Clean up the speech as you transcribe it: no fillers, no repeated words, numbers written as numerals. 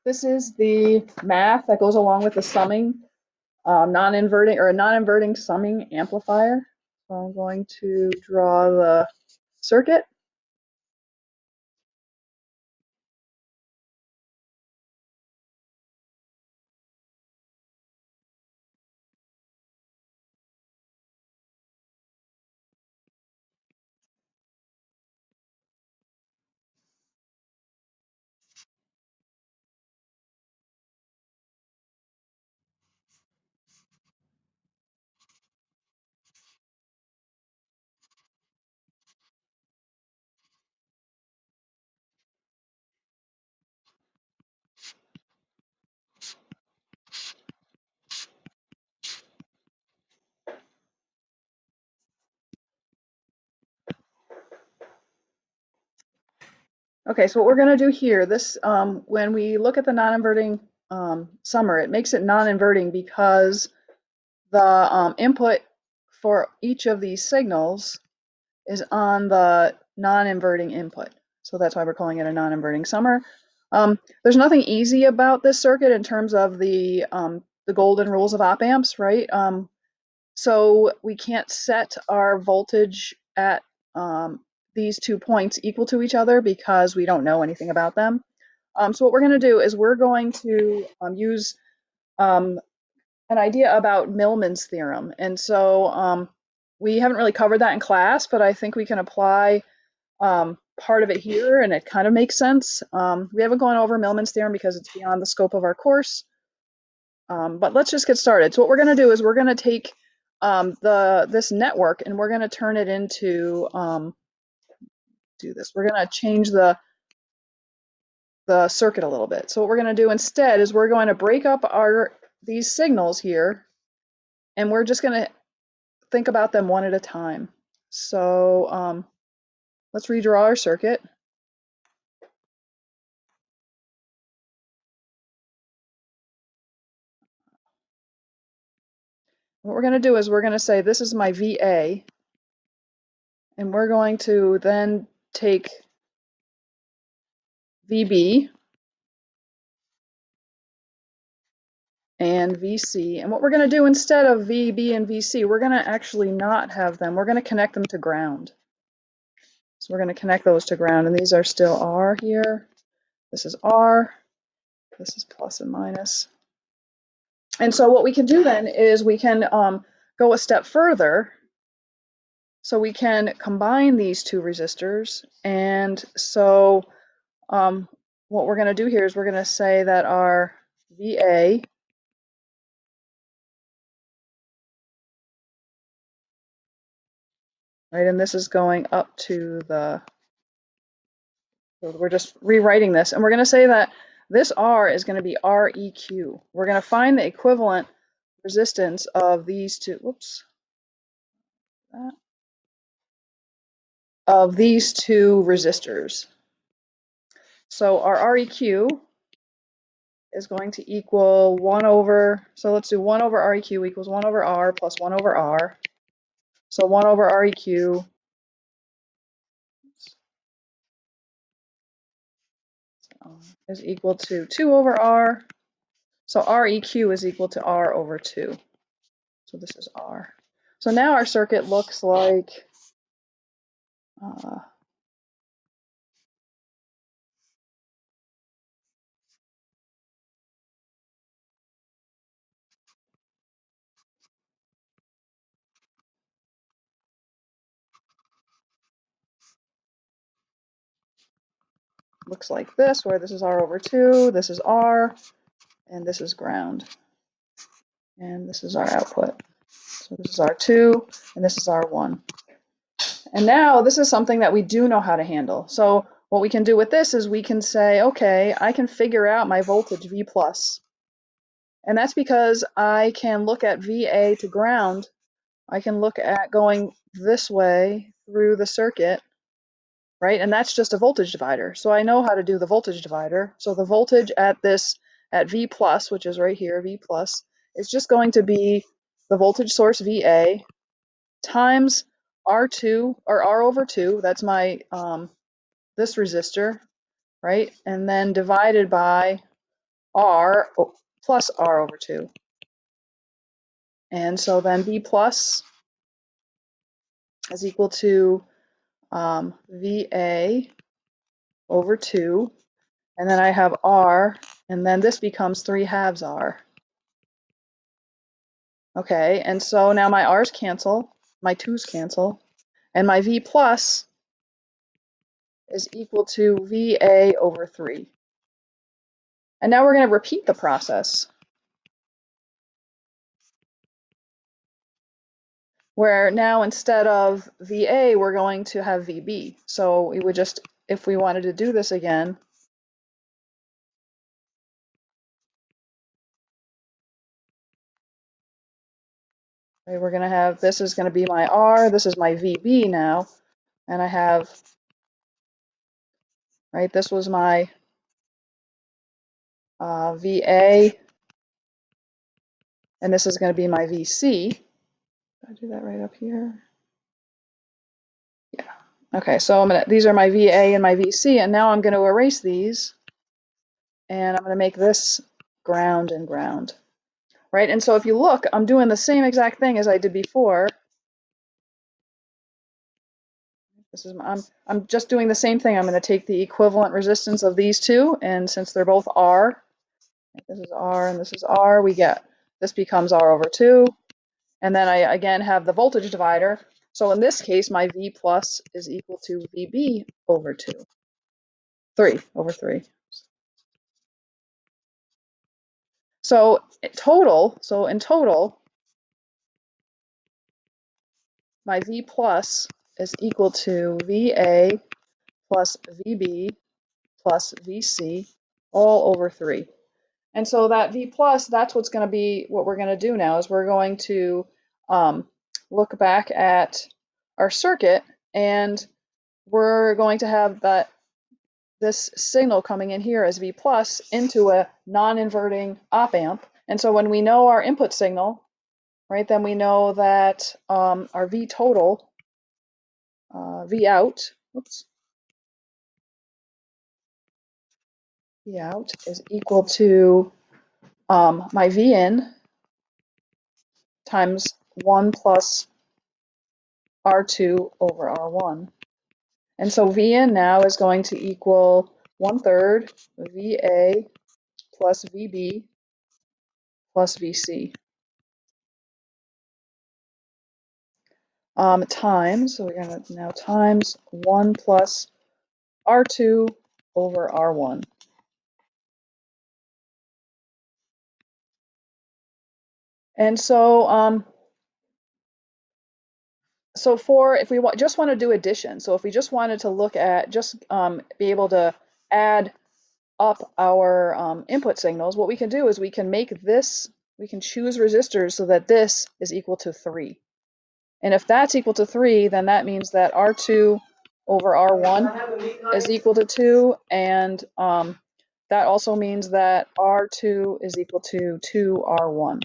This is the math that goes along with the summing, non-inverting or a non-inverting summing amplifier. So I'm going to draw the circuit. Okay, so what we're going to do here, this when we look at the non-inverting summer, it makes it non-inverting because the input for each of these signals is on the non-inverting input. So that's why we're calling it a non-inverting summer. There's nothing easy about this circuit in terms of the golden rules of op amps, right? So we can't set our voltage at these 2 points equal to each other because we don't know anything about them. So what we're going to do is we're going to use um, an idea about Millman's theorem. And so we haven't really covered that in class, but I think we can apply part of it here, and it kind of makes sense. We haven't gone over Millman's theorem because it's beyond the scope of our course, but let's just get started. So what we're going to do is we're going to take this network and we're going to turn it into do this. We're going to change the circuit a little bit. So what we're going to do instead is we're going to break up these signals here, and we're just going to think about them one at a time. So let's redraw our circuit. What we're going to do is we're going to say this is my VA, and we're going to then take VB and VC. And what we're going to do instead of VB and VC, we're going to actually not have them. We're going to connect them to ground. So we're going to connect those to ground, and these are still R here. This is R. This is plus and minus. And so what we can do then is we can go a step further. So we can combine these two resistors. And so what we're going to do here is we're going to say that our VA right, and this is going up to so we're just rewriting this, and we're going to say that this R is going to be REQ. We're going to find the equivalent resistance of these two, of these two resistors. So our REQ is going to equal 1 over, so let's do 1 over REQ equals 1 over R plus 1 over R. So 1 over REQ is equal to 2 over R. So REQ is equal to R over 2. So this is R. So now our circuit looks like uh, looks like this, where this is R over 2, this is R, and this is ground. And this is our output. So this is R2, and this is R1. And now this is something that we do know how to handle. So what we can do with this is we can say, okay, I can figure out my voltage V plus. And that's because I can look at VA to ground. I can look at going this way through the circuit, right? And that's just a voltage divider. So I know how to do the voltage divider. So the voltage at V plus, which is right here, V plus, is just going to be the voltage source VA times R2 or R over 2. That's my this resistor, right? And then divided by R plus R over 2. And so then B plus is equal to VA over 2. And then I have R, and then this becomes 3/2 R. Okay, and so now my R's cancel, my 2's cancel, and my V plus is equal to VA over 3. And now we're going to repeat the process, where now instead of VA, we're going to have VB. So we would just, if we wanted to do this again, right, we're going to have, this is going to be my R, this is my VB now, and I have, right, this was my VA, and this is going to be my VC. Did I do that right up here? Yeah. Okay, so these are my VA and my VC, and now I'm going to erase these, and I'm going to make this ground and ground. Right, and so if you look, I'm doing the same exact thing as I did before. This is I'm just doing the same thing. I'm going to take the equivalent resistance of these two, and since they're both R, this is R and this is R, we get this becomes R over 2, and then I again have the voltage divider. So in this case, my V plus is equal to VB over 2, 3 over 3. So in total, my V plus is equal to VA plus VB plus VC all over 3. And so that V plus, that's what's going to be what we're going to do now, is we're going to look back at our circuit, and we're going to have this signal coming in here as V plus into a non-inverting op amp. And so when we know our input signal, right, then we know that our V total, V out, V out is equal to my V in times 1 plus R2 over R1. And so V in now is going to equal 1/3 VA plus VB plus VC. Times, so we're going to now times 1 plus R2 over R1. And so, if we just want to do addition, so if we just wanted to look at, be able to add up our input signals, what we can do is we can choose resistors so that this is equal to 3. And if that's equal to 3, then that means that R2 over R1 is equal to 2, and that also means that R2 is equal to 2R1.